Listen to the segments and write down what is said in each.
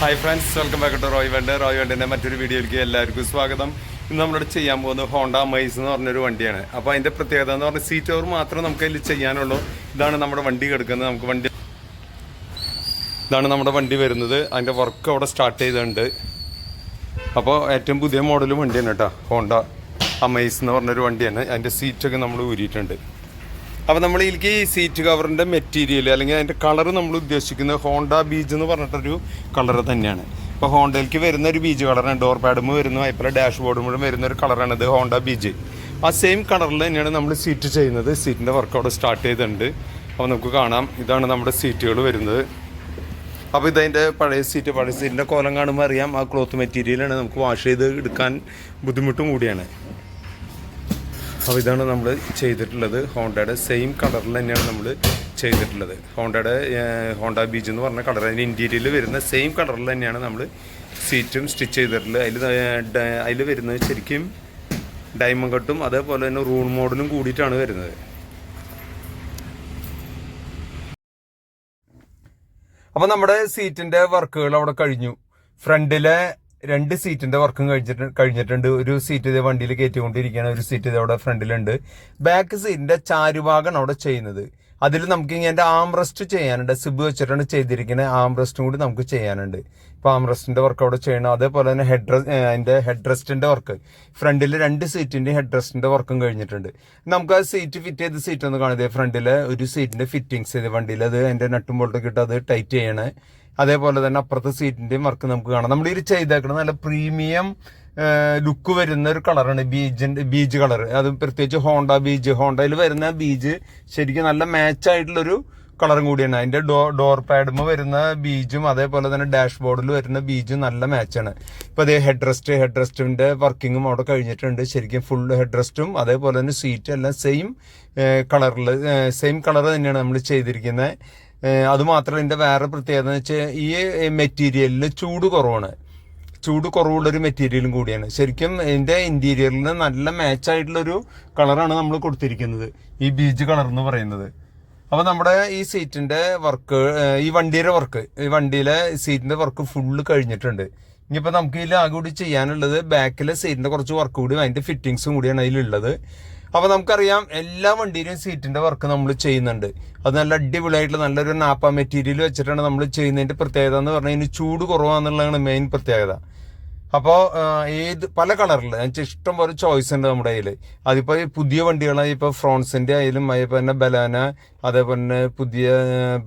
Hi friends, welcome back to Roy മറ്റൊരു വീഡിയോയിലേക്ക് എല്ലാവർക്കും സ്വാഗതം. ഇന്ന് നമ്മളിവിടെ ചെയ്യാൻ പോകുന്നത് ഹോണ്ട അമൈസ് എന്ന് പറഞ്ഞൊരു വണ്ടിയാണ്. അപ്പോൾ അതിൻ്റെ പ്രത്യേകത എന്ന് പറഞ്ഞാൽ സീറ്റ് ഓവർ മാത്രമേ നമുക്ക് അതിൽ ചെയ്യാനുള്ളൂ. ഇതാണ് നമ്മുടെ വണ്ടി കിടക്കുന്നത്. ഇതാണ് നമ്മുടെ വണ്ടി വരുന്നത്. അതിൻ്റെ വർക്ക് അവിടെ സ്റ്റാർട്ട് ചെയ്തിട്ടുണ്ട്. അപ്പോൾ ഏറ്റവും പുതിയ മോഡൽ വണ്ടിയാണ് കേട്ടോ, ഹോണ്ട അമൈസ് എന്ന് പറഞ്ഞൊരു വണ്ടിയാണ്. അതിൻ്റെ സീറ്റൊക്കെ നമ്മൾ ഊരിയിട്ടുണ്ട്. അപ്പോൾ നമ്മൾ ഇതിലേക്ക് ഈ സീറ്റ് കവറിൻ്റെ മെറ്റീരിയൽ അല്ലെങ്കിൽ അതിൻ്റെ കളർ നമ്മൾ ഉദ്ദേശിക്കുന്നത് ഹോണ്ട ബീജ് എന്ന് പറഞ്ഞിട്ടൊരു കളർ തന്നെയാണ്. ഇപ്പോൾ ഹോണ്ടയിലേക്ക് വരുന്ന ഒരു ബീജ് കളറാണ്. ഡോർ പാഡും വരുന്നു, അതുപോലെ ഡാഷ് ബോർഡും കൂടെ വരുന്ന ഒരു കളറാണ് ഇത് ഹോണ്ട ബീജ്. ആ സെയിം കളറിൽ തന്നെയാണ് നമ്മൾ സീറ്റ് ചെയ്യുന്നത്. സീറ്റിൻ്റെ വർക്ക് അവിടെ സ്റ്റാർട്ട് ചെയ്തിട്ടുണ്ട്. അപ്പോൾ നമുക്ക് കാണാം, ഇതാണ് നമ്മുടെ സീറ്റുകൾ വരുന്നത്. അപ്പോൾ ഇതതിൻ്റെ പഴയ സീറ്റിൻ്റെ കോലം കാണുമ്പോൾ അറിയാം, ആ ക്ലോത്ത് മെറ്റീരിയലാണ്. നമുക്ക് വാഷ് ചെയ്ത് എടുക്കാൻ ബുദ്ധിമുട്ടും കൂടിയാണ്. അപ്പോൾ ഇതാണ് നമ്മൾ ചെയ്തിട്ടുള്ളത്. ഹോണ്ടയുടെ സെയിം കളറിൽ തന്നെയാണ് നമ്മൾ ചെയ്തിട്ടുള്ളത്. ഹോണ്ട ബീജ് എന്ന് പറഞ്ഞ കളർ, അതിൻ്റെ ഇൻറ്റീരിയറിൽ വരുന്ന സെയിം കളറിൽ തന്നെയാണ് നമ്മൾ സീറ്റും സ്റ്റിച്ച് ചെയ്തിട്ടുള്ളത്. അതിൽ വരുന്നത് ശരിക്കും ഡയമണ്ട് കട്ടും അതേപോലെ തന്നെ റൂൾ മോഡലും കൂടിയിട്ടാണ് വരുന്നത്. അപ്പോൾ നമ്മുടെ സീറ്റിൻ്റെ വർക്കുകൾ അവിടെ കഴിഞ്ഞു. ഫ്രണ്ടിലെ 2 സീറ്റിന്റെ വർക്കും കഴിഞ്ഞിട്ടുണ്ട്. ഒരു സീറ്റ് ഇത് വണ്ടിയിൽ കയറ്റിക്കൊണ്ടിരിക്കുകയാണ്, ഒരു സീറ്റ് ഇത് അവിടെ ഫ്രണ്ടിലുണ്ട്. ബാക്ക് സീറ്റിന്റെ ചാരുഭാഗമാണ് അവിടെ ചെയ്യുന്നത്. അതിൽ നമുക്ക് ഇങ്ങനെ ആംറസ്റ്റ് ചെയ്യാനുണ്ട്. സിബ് വെച്ചിട്ടാണ് ചെയ്തിരിക്കുന്നത്. ആംറസ്റ്റും കൂടി നമുക്ക് ചെയ്യാനുണ്ട്. ഇപ്പോൾ ആംറസ്റ്റിന്റെ വർക്ക് അവിടെ ചെയ്യണം. അതേപോലെ തന്നെ അതിന്റെ ഹെഡ് റെസ്റ്റിന്റെ വർക്ക്, ഫ്രണ്ടിൽ 2 സീറ്റിന്റെ ഹെഡ് റെസ്റ്റിന്റെ വർക്കും കഴിഞ്ഞിട്ടുണ്ട്. നമുക്ക് ആ സീറ്റ് ഫിറ്റ് ചെയ്ത സീറ്റ് ഒന്ന് കാണുന്നത്. ഫ്രണ്ടിലെ ഒരു സീറ്റിന്റെ ഫിറ്റിങ്സ് ചെയ്ത് വണ്ടിയിൽ അത് അതിന്റെ നട്ടും ബോൾട്ടൊക്കെ ഇട്ട് അത് ടൈറ്റ് ചെയ്യണേ. അതേപോലെ തന്നെ അപ്പുറത്തെ സീറ്റിന്റെയും വർക്ക് നമുക്ക് കാണാം. നമ്മൾ ഇത് ചെയ്തേക്കുന്നത് നല്ല പ്രീമിയം ലുക്ക് വരുന്ന ഒരു കളറാണ് ബീജ് കളർ. അത് പ്രത്യേകിച്ച് ഹോണ്ടയിൽ വരുന്ന ബീജ് ശരിക്കും നല്ല മാച്ച് ആയിട്ടുള്ളൊരു കളറും കൂടിയാണ്. അതിന്റെ ഡോർ പാഡുമ്പോൾ വരുന്ന ബീജും അതേപോലെ തന്നെ ഡാഷ് ബോർഡിൽ വരുന്ന ബീജും നല്ല മാച്ചാണ്. ഇപ്പൊ അതേ ഹെഡ് റെസ്റ്റിന്റെ വർക്കിങ്ങും അവിടെ കഴിഞ്ഞിട്ടുണ്ട്. ശരിക്കും ഫുൾ ഹെഡ് റെസ്റ്റും അതേപോലെ തന്നെ സീറ്റ് എല്ലാം സെയിം കളർ തന്നെയാണ് നമ്മൾ ചെയ്തിരിക്കുന്നത്. അതുമാത്രമല്ല, ഇതിൻ്റെ വേറെ പ്രത്യേകത എന്ന് വെച്ചാൽ ഈ മെറ്റീരിയലിൽ ചൂട് കുറവുള്ളൊരു മെറ്റീരിയലും കൂടിയാണ്. ശരിക്കും ഇതിൻ്റെ ഇന്റീരിയറിൽ നല്ല മാച്ചായിട്ടുള്ളൊരു കളറാണ് നമ്മൾ കൊടുത്തിരിക്കുന്നത്, ഈ ബീജ് കളർ എന്ന് പറയുന്നത്. അപ്പോൾ നമ്മുടെ ഈ സീറ്റിൻ്റെ വർക്ക്, ഈ വണ്ടിയിലെ സീറ്റിൻ്റെ വർക്ക് ഫുള്ള് കഴിഞ്ഞിട്ടുണ്ട്. ഇനിയിപ്പോൾ നമുക്ക് ഇതിൽ ആകെ കൂടി ചെയ്യാനുള്ളത് ബാക്കിലെ സീറ്റിൻ്റെ കുറച്ച് വർക്ക് കൂടി അതിൻ്റെ ഫിറ്റിങ്സും കൂടിയാണ് അതിലുള്ളത്. അപ്പോൾ നമുക്കറിയാം, എല്ലാ വണ്ടിയിലും സീറ്റിന്റെ വർക്ക് നമ്മൾ ചെയ്യുന്നുണ്ട്. അത് നല്ല അടിപൊളിയായിട്ടുള്ള നല്ലൊരു നാപ്പ മെറ്റീരിയൽ വെച്ചിട്ടാണ് നമ്മൾ ചെയ്യുന്നതിന്റെ പ്രത്യേകത എന്ന് പറഞ്ഞാൽ ഇതിന് ചൂട് കുറവാന്നുള്ളതാണ് മെയിൻ പ്രത്യേകത. അപ്പോൾ പല കളറിൽ ഇഷ്ടം പോലെ ചോയ്സ് ഉണ്ട് നമ്മുടെ കയ്യിൽ. അതിപ്പോൾ പുതിയ വണ്ടികളായി ഇപ്പോൾ ഫ്രോൺസിന്റെ ആയാലും അതേപോലെ തന്നെ ബലാന, അതേപോലെ തന്നെ പുതിയ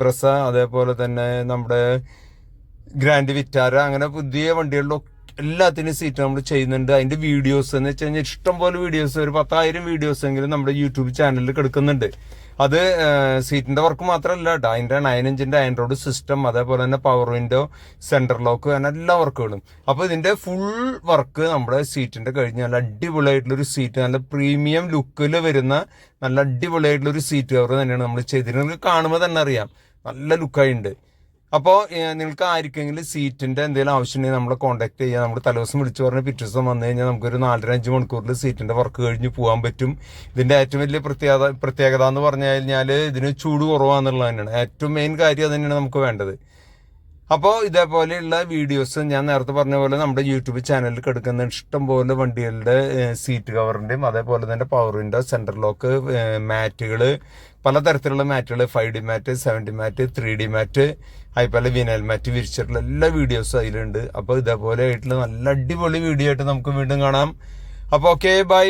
ബ്രസ, അതേപോലെ തന്നെ നമ്മുടെ ഗ്രാൻഡ് വിറ്റാര, അങ്ങനെ പുതിയ വണ്ടികളിലൊക്കെ എല്ലാത്തിനും സീറ്റ് നമ്മൾ ചെയ്യുന്നുണ്ട്. അതിന്റെ വീഡിയോസ് എന്ന് വെച്ച് കഴിഞ്ഞാൽ ഇഷ്ടം പോലെ വീഡിയോസ്, ഒരു 10,000 വീഡിയോസ് എങ്കിലും നമ്മുടെ യൂട്യൂബ് ചാനലിൽ കിടക്കുന്നുണ്ട്. അത് സീറ്റിന്റെ വർക്ക് മാത്രമല്ല കേട്ടോ, അതിന്റെ 9 ഇഞ്ചിന്റെ ആൻഡ്രോയിഡ് സിസ്റ്റം, അതേപോലെ തന്നെ പവർ വിൻഡോ, സെന്റർ ലോക്ക്, അങ്ങനെ എല്ലാ വർക്കുകളും. അപ്പോൾ ഇതിന്റെ ഫുൾ വർക്ക് നമ്മുടെ സീറ്റിന്റെ കഴിഞ്ഞ് നല്ല അടിപൊളിയായിട്ടുള്ളൊരു സീറ്റ്, നല്ല പ്രീമിയം ലുക്കിൽ വരുന്ന നല്ല അടിപൊളിയായിട്ടുള്ളൊരു സീറ്റ് കവർ തന്നെയാണ് നമ്മൾ ചെയ്തിരുന്നത്. നിങ്ങൾക്ക് കാണുമ്പോൾ തന്നെ അറിയാം, നല്ല ലുക്കായിട്ടുണ്ട്. അപ്പോൾ നിങ്ങൾക്ക് ആർക്കെങ്കിലും സീറ്റിന്റെ എന്തെങ്കിലും ആവശ്യമുണ്ടെങ്കിൽ നമ്മളെ കോൺടാക്ട് ചെയ്യുക. നമ്മൾ തലേദിവസം വിളിച്ചു പറഞ്ഞ് പിറ്റേ ദിവസം വന്നു കഴിഞ്ഞാൽ നമുക്കൊരു 4-5 മണിക്കൂറിൽ സീറ്റിന്റെ വർക്ക് കഴിഞ്ഞ് പോകാൻ പറ്റും. ഇതിന്റെ ഏറ്റവും വലിയ പ്രത്യേകത എന്ന് പറഞ്ഞു കഴിഞ്ഞാൽ ഇതിന് ചൂട് കുറവാന്നുള്ളത് തന്നെയാണ്. ഏറ്റവും മെയിൻ കാര്യം അത് തന്നെയാണ് നമുക്ക് വേണ്ടത്. അപ്പോൾ ഇതേപോലെയുള്ള വീഡിയോസ് ഞാൻ നേരത്തെ പറഞ്ഞ പോലെ നമ്മുടെ യൂട്യൂബ് ചാനലിൽ കിടക്കുന്ന ഇഷ്ടംപോലെ വണ്ടികളുടെ സീറ്റ് കവറിന്റെയും അതേപോലെ തന്നെ പവർ വിൻഡോ, സെന്റർ ലോക്ക്, മാറ്റുകൾ, പലതരത്തിലുള്ള മാറ്റുകൾ, 5D മാറ്റ്, 7D മാറ്റ്, 3D മാറ്റ്, അതുപോലെ വിനൽ മാറ്റ് വിരിച്ചിട്ടുള്ള എല്ലാ വീഡിയോസും അതിലുണ്ട്. അപ്പോൾ ഇതേപോലെ ആയിട്ടുള്ള നല്ല അടിപൊളി വീഡിയോ ആയിട്ട് നമുക്ക് വീണ്ടും കാണാം. അപ്പോൾ ഓക്കെ, ബൈ.